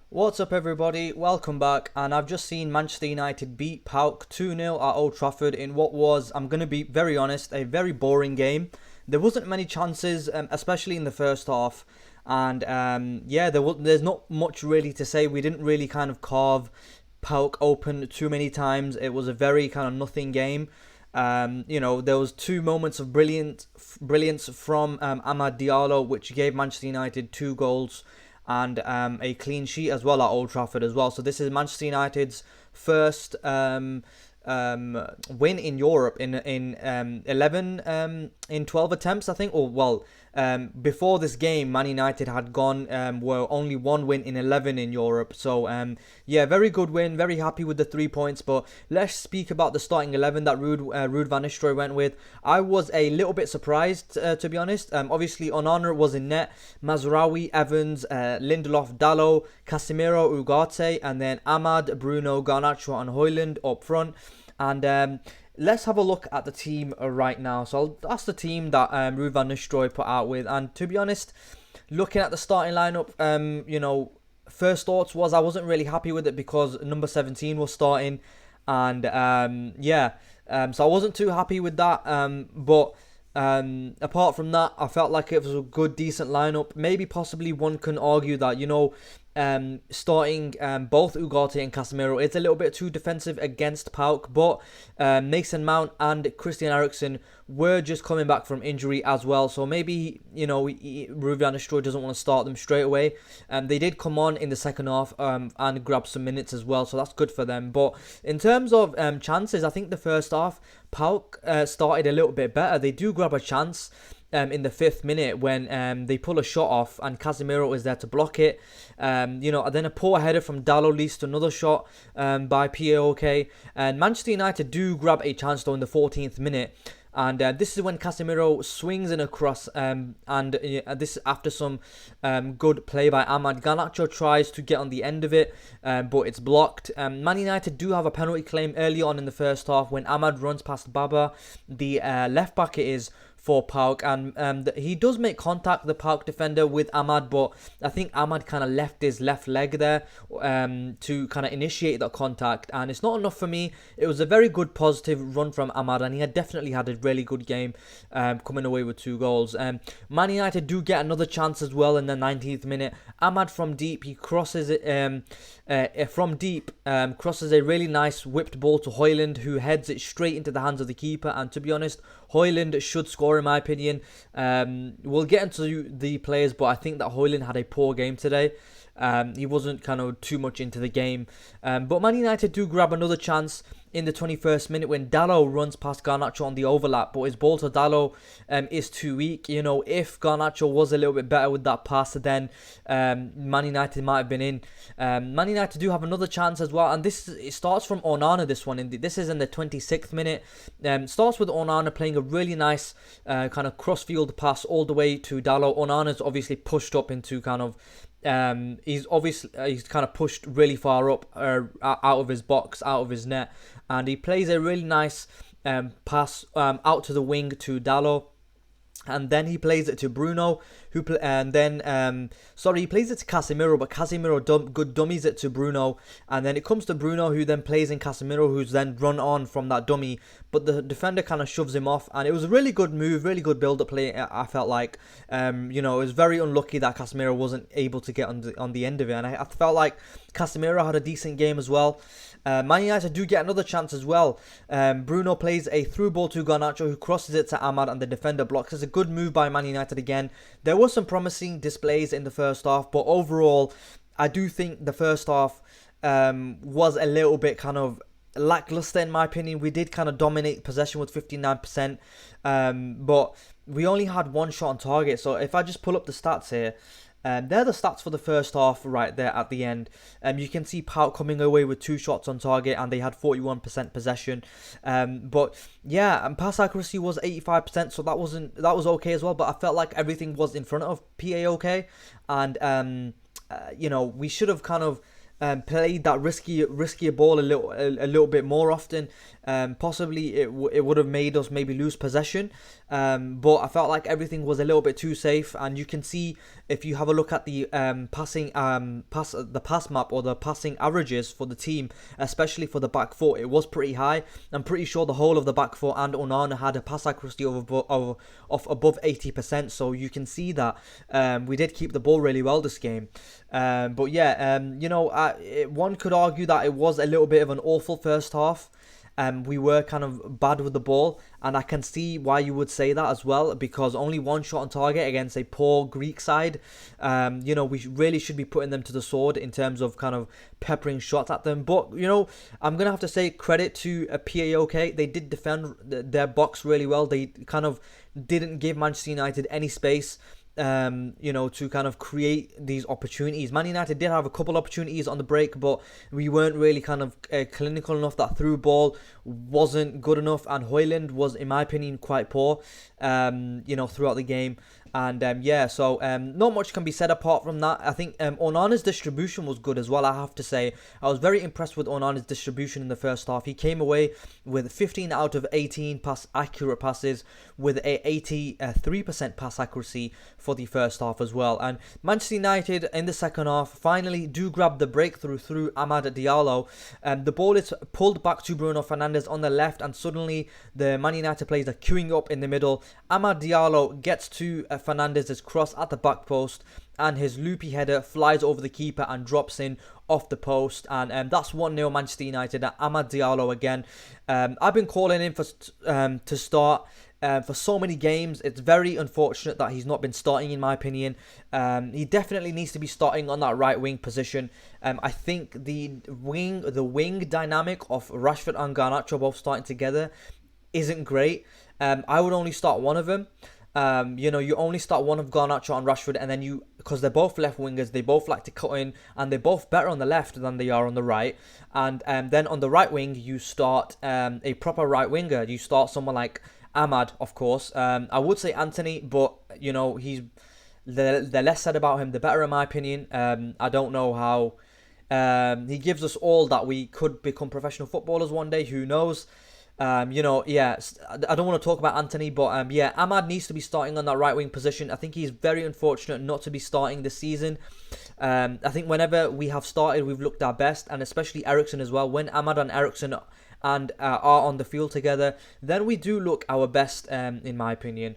What's up everybody, welcome back, and I've just seen Manchester United beat PAOK 2-0 at Old Trafford in what was, I'm going to be very honest, a very boring game. There wasn't many chances, especially in the first half, and there's not much really to say. We didn't really kind of carve PAOK open too many times. It was a very kind of nothing game. There was two moments of brilliance from Amad Diallo, which gave Manchester United two goals and a clean sheet as well at Old Trafford as well. So this is Manchester United's first win in Europe in 11 in 12 attempts, I think. Before this game, Man United had were only one win in 11 in Europe. So very good win. Very happy with the 3 points. But let's speak about the starting 11 that Ruud van Nistelrooy went with. I was a little bit surprised, to be honest. Obviously, Onana was in net. Mazraoui, Evans, Lindelof, Dalot, Casemiro, Ugarte, and then Amad, Bruno, Garnacho, and Højlund up front. And let's have a look at the team right now. So that's the team that Ruud van Nistelrooy put out with. And to be honest, looking at the starting lineup, first thoughts was I wasn't really happy with it because number 17 was starting. And so I wasn't too happy with that. But apart from that, I felt like it was a good, decent lineup. Maybe possibly one can argue that, starting both Ugarte and Casemiro, it's a little bit too defensive against PAOK, but Mason Mount and Christian Eriksen were just coming back from injury as well, so maybe Ruud van Nistelrooy doesn't want to start them straight away. They did come on in the second half and grab some minutes as well, so that's good for them. But in terms of chances, I think the first half PAOK started a little bit better. They do grab a chance in the 5th minute when they pull a shot off and Casemiro is there to block it. And then a poor header from Dalot leads to another shot by PAOK. And Manchester United do grab a chance though in the 14th minute. And this is when Casemiro swings in a cross, and this is after some good play by Amad. Garnacho tries to get on the end of it, but it's blocked. Man United do have a penalty claim early on in the first half when Amad runs past Baba, the left back it is, for PAOK, and he does make contact, the PAOK defender, with Amad, but I think Amad kind of left his left leg there to kind of initiate that contact, and it's not enough for me. It was a very good positive run from Amad, and he had definitely had a really good game, coming away with 2 goals. Man United do get another chance as well in the 19th minute. Amad from deep, he crosses it crosses a really nice whipped ball to Højlund, who heads it straight into the hands of the keeper, and to be honest, Højlund should score in my opinion. We'll get into the players, but I think that Højlund had a poor game today. He wasn't kind of too much into the game. But Man United do grab another chance in the 21st minute when Dalot runs past Garnacho on the overlap, but his ball to Dalot is too weak. If Garnacho was a little bit better with that pass, then Man United might have been in. Man United do have another chance as well, and it starts from Onana, this one. This is in the 26th minute. Starts with Onana playing a really nice kind of cross-field pass all the way to Dalot. Onana's obviously pushed up into kind of he's kind of pushed really far up out of his box, out of his net, and he plays a really nice pass out to the wing to Dalot. And then he plays it to Bruno, he plays it to Casemiro, but Casemiro good dummies it to Bruno, and then it comes to Bruno, who then plays in Casemiro, who's then run on from that dummy, but the defender kind of shoves him off, and it was a really good move, really good build-up play. I felt like, it was very unlucky that Casemiro wasn't able to get on the end of it, and I felt like Casemiro had a decent game as well. Man United do get another chance as well. Bruno plays a through ball to Garnacho, who crosses it to Amad, and the defender blocks. It's a good move by Man United again. There were some promising displays in the first half, but overall, I do think the first half was a little bit kind of lackluster in my opinion. We did kind of dominate possession with 59%, but we only had one shot on target. So if I just pull up the stats here, they're the stats for the first half right there at the end. You can see PAOK coming away with 2 shots on target, and they had 41% possession. But yeah, and pass accuracy was 85%, so that was okay as well. But I felt like everything was in front of PAOK, and we should have kind of played that riskier ball a little bit more often. Possibly it would have made us maybe lose possession. But I felt like everything was a little bit too safe, and you can see if you have a look at the pass map or the passing averages for the team, especially for the back four, it was pretty high. I'm pretty sure the whole of the back four and Onana had a pass accuracy of above 80%. So you can see that we did keep the ball really well this game. But yeah, one could argue that it was a little bit of an awful first half. We were kind of bad with the ball, and I can see why you would say that as well, because only one shot on target against a poor Greek side. We really should be putting them to the sword in terms of kind of peppering shots at them. But, I'm going to have to say credit to PAOK. They did defend their box really well. They kind of didn't give Manchester United any space. To kind of create these opportunities. Man United did have a couple opportunities on the break, but we weren't really kind of clinical enough. That through ball wasn't good enough, and Højlund was, in my opinion, quite poor, throughout the game. And not much can be said apart from that. I think Onana's distribution was good as well, I have to say. I was very impressed with Onana's distribution in the first half. He came away with 15 out of 18 accurate passes, with a 83% pass accuracy for the first half as well. And Manchester United in the second half finally do grab the breakthrough through Amad Diallo. The ball is pulled back to Bruno Fernandes on the left, and suddenly the Man United players are queuing up in the middle. Amad Diallo gets to Fernandes' cross at the back post, and his loopy header flies over the keeper and drops in off the post. And that's 1-0 Manchester United. Amad Diallo again. I've been calling him to start for so many games. It's very unfortunate that he's not been starting, in my opinion. He definitely needs to be starting on that right wing position. I think the wing dynamic of Rashford and Garnacho both starting together isn't great. I would only start one of them. You only start one of Garnacho and Rashford, and then because they're both left wingers, they both like to cut in, and they're both better on the left than they are on the right. And then on the right wing, you start a proper right winger. You start someone like Amad, of course. I would say Anthony, but he's the less said about him, the better, in my opinion. I don't know how he gives us all that we could become professional footballers one day. Who knows? I don't want to talk about Anthony, but Amad needs to be starting on that right wing position. I think he's very unfortunate not to be starting this season. I think whenever we have started, we've looked our best, and especially Eriksen as well. When Amad and Eriksen are on the field together, then we do look our best, in my opinion.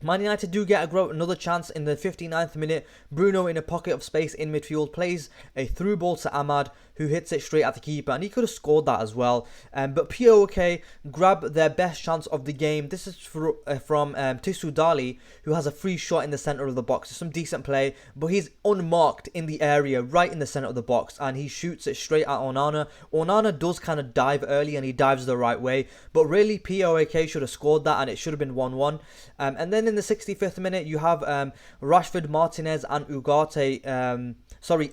Man United do get another chance in the 59th minute. Bruno, in a pocket of space in midfield, plays a through ball to Amad, who hits it straight at the keeper, and he could have scored that as well. But PAOK grab their best chance of the game. This is from Tisu Dali, who has a free shot in the centre of the box. It's some decent play, but he's unmarked in the area, right in the centre of the box, and he shoots it straight at Onana. Onana does kind of dive early, and he dives the right way, but really PAOK should have scored that, and it should have been 1-1. And then in the 65th minute, you have Rashford, Martinez, and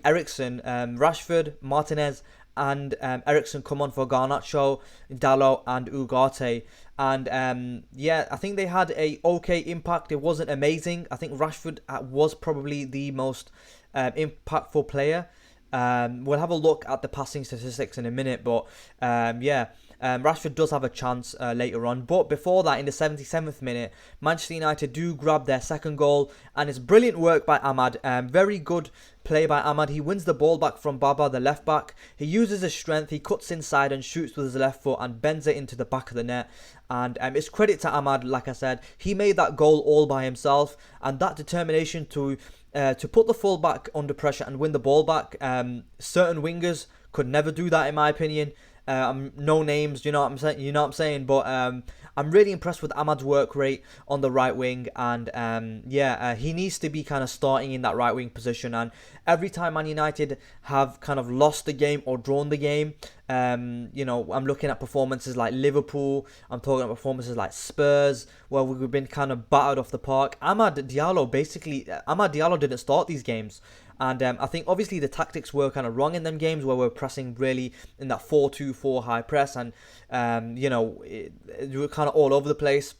Eriksen. Rashford, Martinez, and Eriksen come on for Garnacho, Dalot, and Ugarte. And I think they had a okay impact. It wasn't amazing. I think Rashford was probably the most impactful player. We'll have a look at the passing statistics in a minute, but Rashford does have a chance later on. But before that, in the 77th minute, Manchester United do grab their second goal, and it's brilliant work by Amad. Very good play by Amad. He wins the ball back from Baba, the left back. He uses his strength, he cuts inside and shoots with his left foot and bends it into the back of the net. And it's credit to Amad, like I said. He made that goal all by himself, and that determination to put the fullback under pressure and win the ball back. Certain wingers could never do that, in my opinion. No names, you know what I'm saying? But I'm really impressed with Amad's work rate on the right wing, and he needs to be kind of starting in that right wing position. And every time Man United have kind of lost the game or drawn the game, I'm looking at performances like Liverpool, I'm talking about performances like Spurs, where we've been kind of battered off the park. Amad Diallo didn't start these games. And I think obviously the tactics were kind of wrong in them games, where we're pressing really in that 4-2-4 high press, and we were kind of all over the place.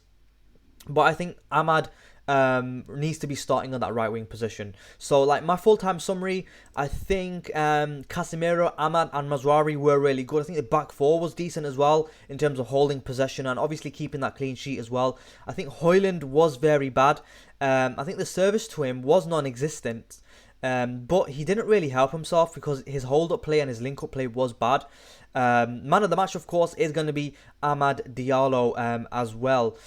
But I think Amad needs to be starting on that right wing position. So like my full-time summary, I think Casemiro, Ahmad and Mazraoui were really good. I think the back four was decent as well in terms of holding possession and obviously keeping that clean sheet as well. I think Højlund was very bad. I think the service to him was non-existent. But he didn't really help himself because his hold-up play and his link-up play was bad. Man of the match, of course, is going to be Amad Diallo as well.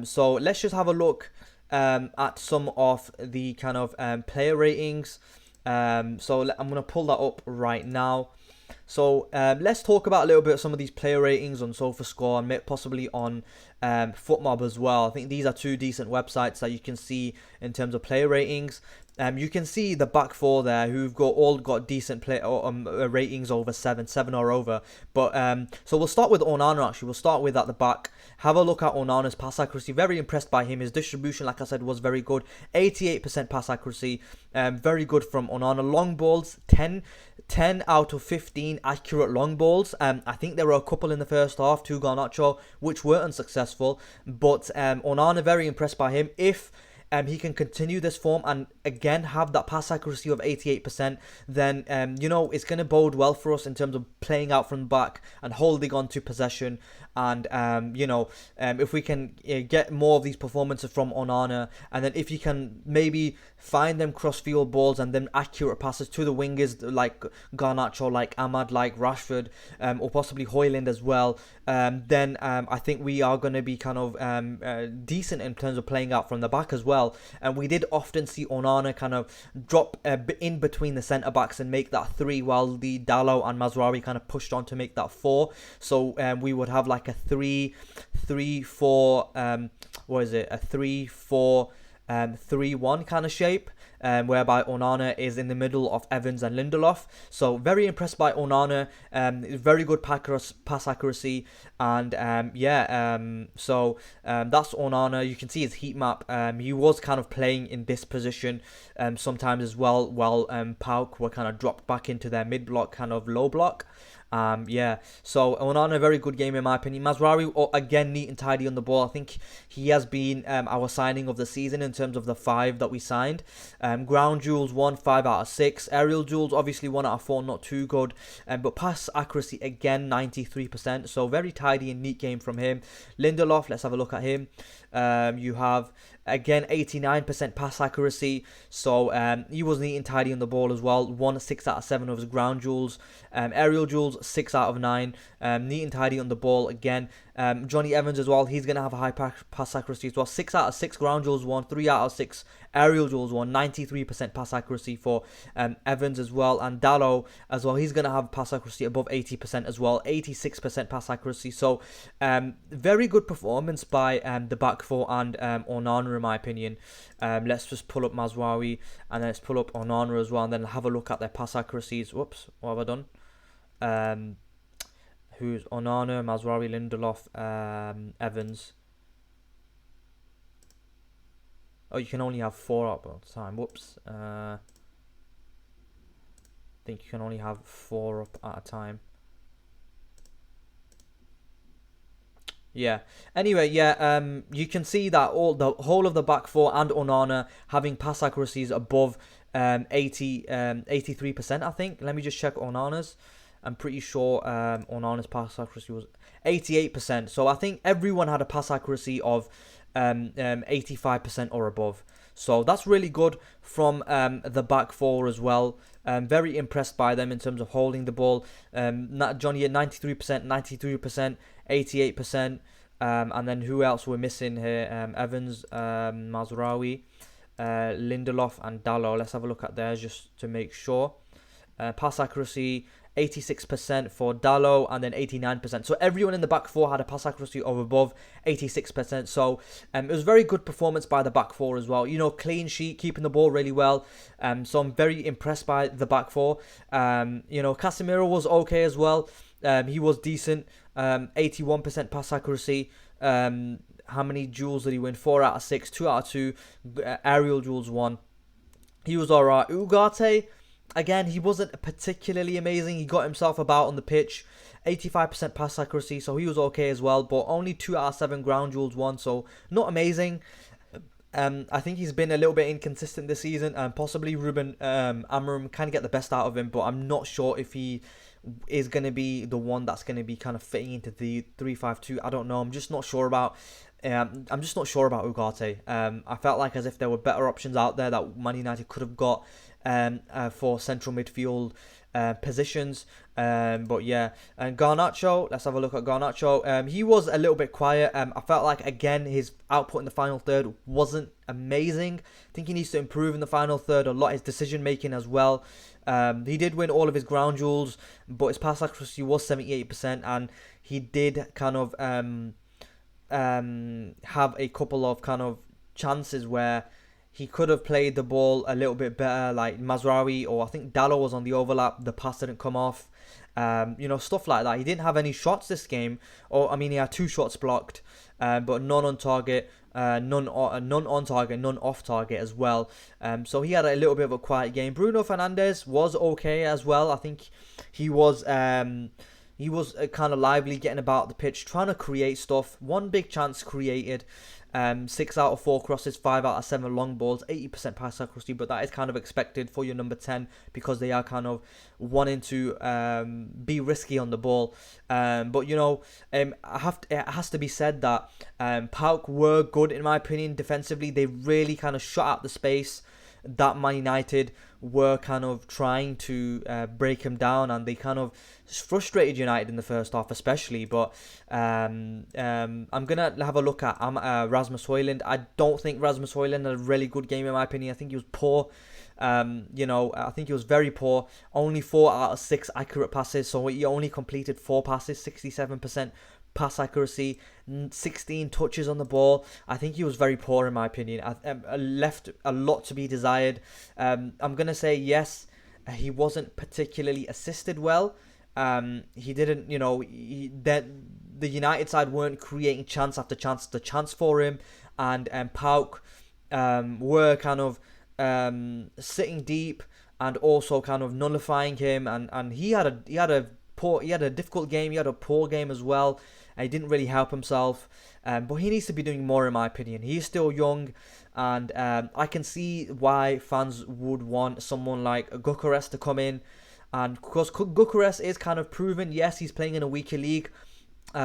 So let's just have a look at some of the kind of player ratings. So I'm going to pull that up right now. So let's talk about a little bit of some of these player ratings on SofaScore and possibly on FootMob as well. I think these are two decent websites that you can see in terms of player ratings. You can see the back four there who've all got decent play ratings over 7 or over. But so we'll start with Onana actually. We'll start with at the back. Have a look at Onana's pass accuracy. Very impressed by him. His distribution, like I said, was very good. 88% pass accuracy. Very good from Onana. Long balls, 10 out of 15 accurate long balls. I think there were a couple in the first half, 2 Garnacho, which were unsuccessful. But Onana, very impressed by him. If he can continue this form and again have that pass accuracy of 88%, then it's going to bode well for us in terms of playing out from the back and holding on to possession. And if we can get more of these performances from Onana, and then if you can maybe find them cross-field balls and then accurate passes to the wingers like Garnacho, like Ahmad, like Rashford, or possibly Højlund as well, then I think we are going to be kind of decent in terms of playing out from the back as well. And we did often see Onana kind of drop in between the centre-backs and make that 3, while the Dalot and Mazraoui kind of pushed on to make that 4. So we would have like a 3-4 3-1 kind of shape, whereby Onana is in the middle of Evans and Lindelof. So very impressed by Onana. Very good pass accuracy, and so that's Onana. You can see his heat map. He was kind of playing in this position sometimes as well, while PAOK were kind of dropped back into their mid block, kind of low block. So Onana, a very good game in my opinion. Mazraoui, again, neat and tidy on the ball. I think he has been our signing of the season in terms of the 5 that we signed. Ground duels 1, 5 out of 6. Aerial duels obviously 1 out of 4, not too good. But pass accuracy again 93%. So very tidy and neat game from him. Lindelof, let's have a look at him. You have again 89% pass accuracy, so he was neat and tidy on the ball as well. 6 out of 7 of his ground duels. Aerial duels 6 out of 9. Neat and tidy on the ball again. Jonny Evans as well, he's going to have a high pass accuracy as well. 6 out of 6 ground duels won, 3 out of 6 aerial duels won. 93% pass accuracy for Evans as well. And Dalot as well, he's going to have pass accuracy above 80% as well. 86% pass accuracy. So very good performance by the back four and Onana in my opinion. Let's just pull up Mazraoui and then let's pull up Onana as well, and then have a look at their pass accuracies. Whoops, what have I done? Who's Onana, Mazraoui, Lindelof, Evans. Oh, you can only have 4 up at a time. Whoops. I think you can only have 4 up at a time. Yeah. Anyway, you can see that the whole of the back four and Onana having pass accuracies above 83%, I think. Let me just check Onana's. I'm pretty sure Onana's pass accuracy was 88%. So I think everyone had a pass accuracy of 85% or above. So that's really good from the back four as well. Very impressed by them in terms of holding the ball. Jonny at 93%, 93%, 88%. And then who else we're missing here? Evans, Mazraoui, Lindelof and Dalot. Let's have a look at theirs just to make sure. Pass accuracy 86% for Dalot and then 89%. So everyone in the back four had a pass accuracy of above 86%. So it was very good performance by the back four as well. Clean sheet, keeping the ball really well. So I'm very impressed by the back four. Casemiro was okay as well. He was decent. 81% pass accuracy. How many duels did he win? 4 out of 6, 2 out of 2. Aerial duels 1. He was alright. Ugarte, again, he wasn't particularly amazing. He got himself about on the pitch. 85% pass accuracy, so he was okay as well. But only 2 out of 7 ground duels won, so not amazing. I think he's been a little bit inconsistent this season, and possibly Ruben Amorim can get the best out of him, but I'm not sure if he is going to be the one that's going to be kind of fitting into the 3-5-2. I don't know. I'm just not sure about Ugarte. I felt like as if there were better options out there that Man United could have got for central midfield positions. But yeah, and Garnacho, let's have a look at Garnacho. He was a little bit quiet. I felt like, again, his output in the final third wasn't amazing. I think he needs to improve in the final third a lot, his decision making as well. He did win all of his ground duels, but his pass accuracy was 78%, and he did kind of have a couple of kind of chances where he could have played the ball a little bit better, like Mazraoui, or I think Dalot was on the overlap, the pass didn't come off. Stuff like that. He didn't have any shots this game, he had 2 shots blocked, but none on target, none on target, none off target as well. So he had a little bit of a quiet game. Bruno Fernandes was okay as well. I think he was kind of lively, getting about the pitch, trying to create stuff. 1 big chance created. 6 out of 4 crosses, 5 out of 7 long balls, 80% pass accuracy, but that is kind of expected for your number 10 because they are kind of wanting to be risky on the ball. It has to be said that PAOK were good, in my opinion, defensively. They really kind of shut out the space that Man United were kind of trying to break him down, and they kind of frustrated United in the first half especially. But I'm going to have a look at Rasmus Højlund. I don't think Rasmus Højlund had a really good game, in my opinion. I think he was poor. I think he was very poor. Only 4 out of 6 accurate passes, so he only completed 4 passes, 67% pass accuracy, 16 touches on the ball. I think he was very poor, in my opinion. Left a lot to be desired. I'm going to say yes, he wasn't particularly assisted well. He didn't, the United side weren't creating chance after chance after chance for him, and PAOK were kind of sitting deep and also kind of nullifying him, and he had a difficult game. He had a poor game as well. He didn't really help himself, but he needs to be doing more, in my opinion. He's still young, and I can see why fans would want someone like Gyökeres to come in, and because Gyökeres is kind of proven. Yes, he's playing in a weaker league, but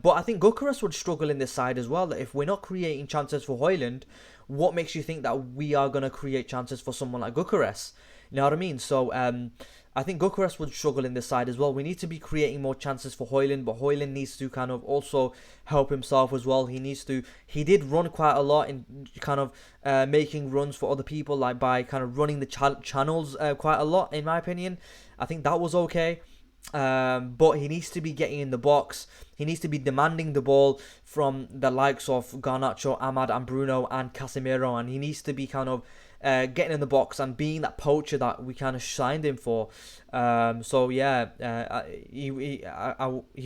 I think Gyökeres would struggle in this side as well. If we're not creating chances for Højlund, what makes you think that we are going to create chances for someone like Gyökeres? You know what I mean? So I think Gyökeres would struggle in this side as well. We need to be creating more chances for Højlund, but Højlund needs to kind of also help himself as well. He did run quite a lot in kind of making runs for other people, like by kind of running the channels quite a lot, in my opinion. I think that was okay. But he needs to be getting in the box. He needs to be demanding the ball from the likes of Garnacho, Amad and Bruno and Casemiro, and he needs to be kind of getting in the box and being that poacher that we kind of signed him for. He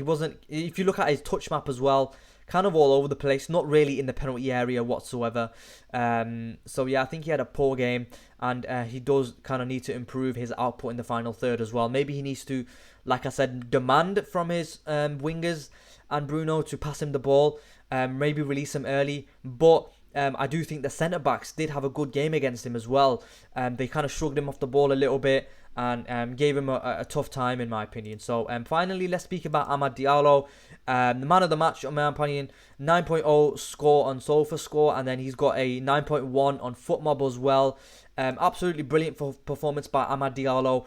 wasn't. If you look at his touch map as well, kind of all over the place, not really in the penalty area whatsoever. I think he had a poor game, and he does kind of need to improve his output in the final third as well. Maybe he needs to, like I said, demand from his wingers and Bruno to pass him the ball, maybe release him early, but I do think the centre-backs did have a good game against him as well. They kind of shrugged him off the ball a little bit and gave him a tough time, in my opinion. So finally, let's speak about Amad Diallo. The man of the match, in my opinion. 9.0 score on SofaScore, and then he's got a 9.1 on FootMob as well. Absolutely brilliant performance by Amad Diallo.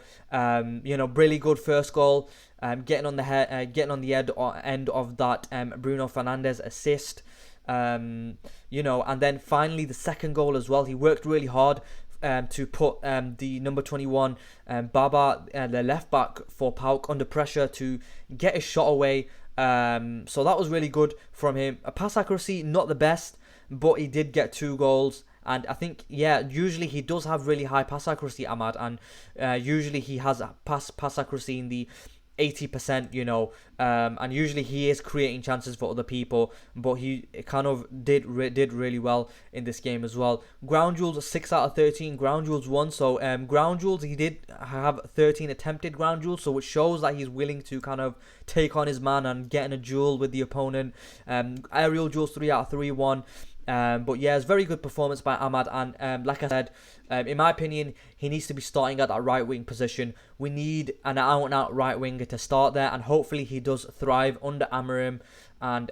Really good first goal. Getting on the end of that Bruno Fernandes assist. And then finally the second goal as well. He worked really hard to put the number 21 Baba, the left back for PAOK, under pressure to get his shot away. So that was really good from him. A pass accuracy, not the best, but he did get 2 goals. And I think, usually he does have really high pass accuracy, Amad, and usually he has a pass accuracy in the 80%, and usually he is creating chances for other people, but he kind of did really well in this game as well. Ground duels, 6 out of 13, ground duels 1, so ground duels, he did have 13 attempted ground duels, so it shows that he's willing to kind of take on his man and get in a duel with the opponent. Aerial duels, 3 out of 3 won. But yeah, it's very good performance by Ahmad, and like I said, in my opinion, he needs to be starting at that right wing position. We need an out-and-out right winger to start there, and hopefully he does thrive under Amarim. And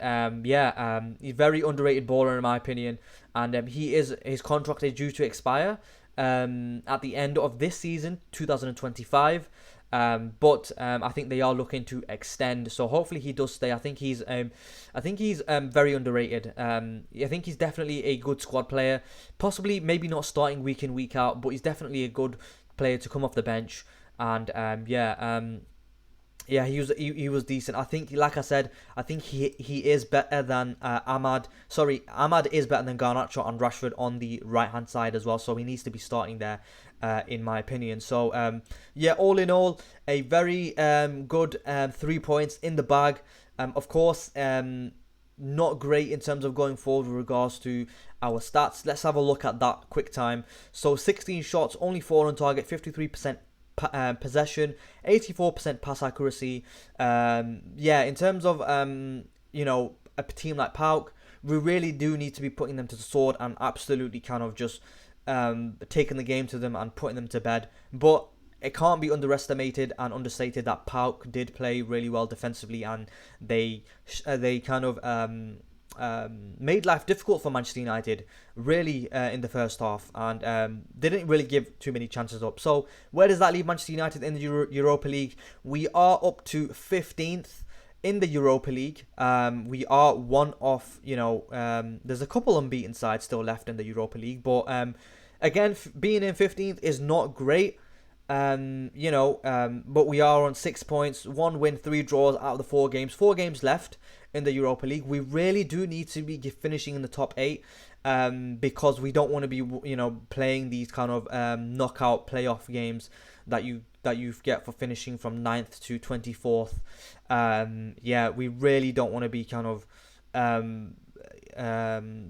he's a very underrated baller in my opinion, and his contract is due to expire at the end of this season, 2025. But I think they are looking to extend, so hopefully he does stay. I think he's very underrated. I think he's definitely a good squad player, possibly maybe not starting week in week out, but he's definitely a good player to come off the bench. And he was decent. I think, like I said, I think he is better than Ahmad. Sorry, Ahmad is better than Garnacho and Rashford on the right hand side as well. So he needs to be starting there, in my opinion. So all in all, a very good 3 points in the bag. Of course, not great in terms of going forward with regards to our stats. Let's have a look at that quick time. So 16 shots, only 4 on target, 53%. Possession, 84% pass accuracy. In terms of a team like PAOK, we really do need to be putting them to the sword and absolutely kind of just taking the game to them and putting them to bed. But it can't be underestimated and understated that PAOK did play really well defensively, and they kind of made life difficult for Manchester United really in the first half, and didn't really give too many chances up. So where does that leave Manchester United in the Europa League? We are up to 15th in the Europa League. We are one off, there's a couple unbeaten sides still left in the Europa League, but again, being in 15th is not great. But we are on 6 points, 1 win, 3 draws out of the 4 games. 4 games left in the Europa League. We really do need to be finishing in the top 8, because we don't want to be, playing these kind of knockout playoff games that you get for finishing from 9th to 24th. We really don't want to be kind of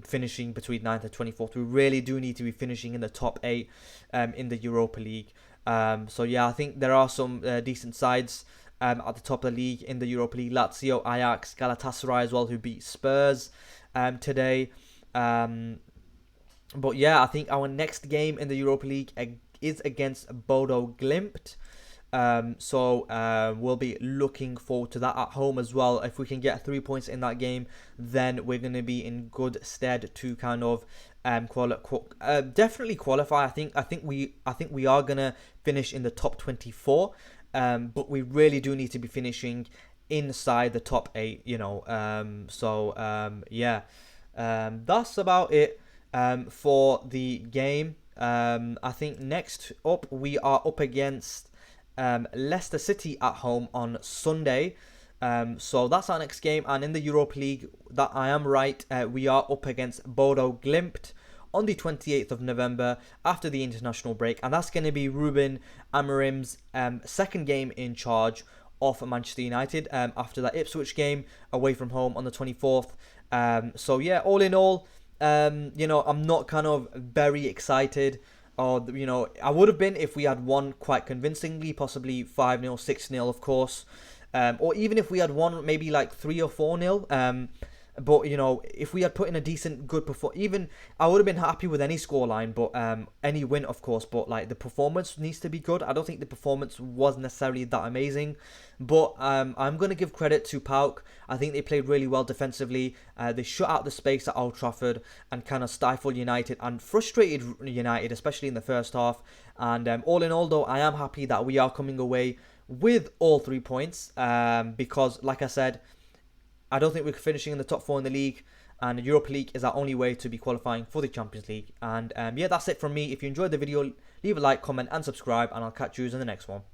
finishing between 9th and 24th. We really do need to be finishing in the top 8 in the Europa League. I think there are some decent sides at the top of the league in the Europa League. Lazio, Ajax, Galatasaray as well, who beat Spurs today. I think our next game in the Europa League is against Bodo Glimt. We'll be looking forward to that at home as well. If we can get 3 points in that game, then we're going to be in good stead to kind of definitely qualify. I think we are going to finish in the top 24. But we really do need to be finishing inside the top 8, that's about it for the game. I think next up we are up against Leicester City at home on Sunday. So that's our next game, and in the Europa League, that I am right, we are up against Bodo Glimt on the 28th of November after the international break, and that's going to be Ruben Amorim's second game in charge of Manchester United after that Ipswich game away from home on the 24th. All in all, I'm not kind of very excited. Or, I would have been if we had won quite convincingly, possibly 5-0, 6-0, of course. Or even if we had won maybe like 3 or 4-0. But, if we had put in a decent, good performance, even I would have been happy with any scoreline, but any win, of course. But, like, the performance needs to be good. I don't think the performance was necessarily that amazing. But I'm going to give credit to PAOK. I think they played really well defensively. They shut out the space at Old Trafford and kind of stifled United and frustrated United, especially in the first half. And all in all, though, I am happy that we are coming away with all 3 points. Because, like I said, I don't think we're finishing in the top 4 in the league, and the Europa League is our only way to be qualifying for the Champions League. And that's it from me. If you enjoyed the video, leave a like, comment and subscribe, and I'll catch you in the next one.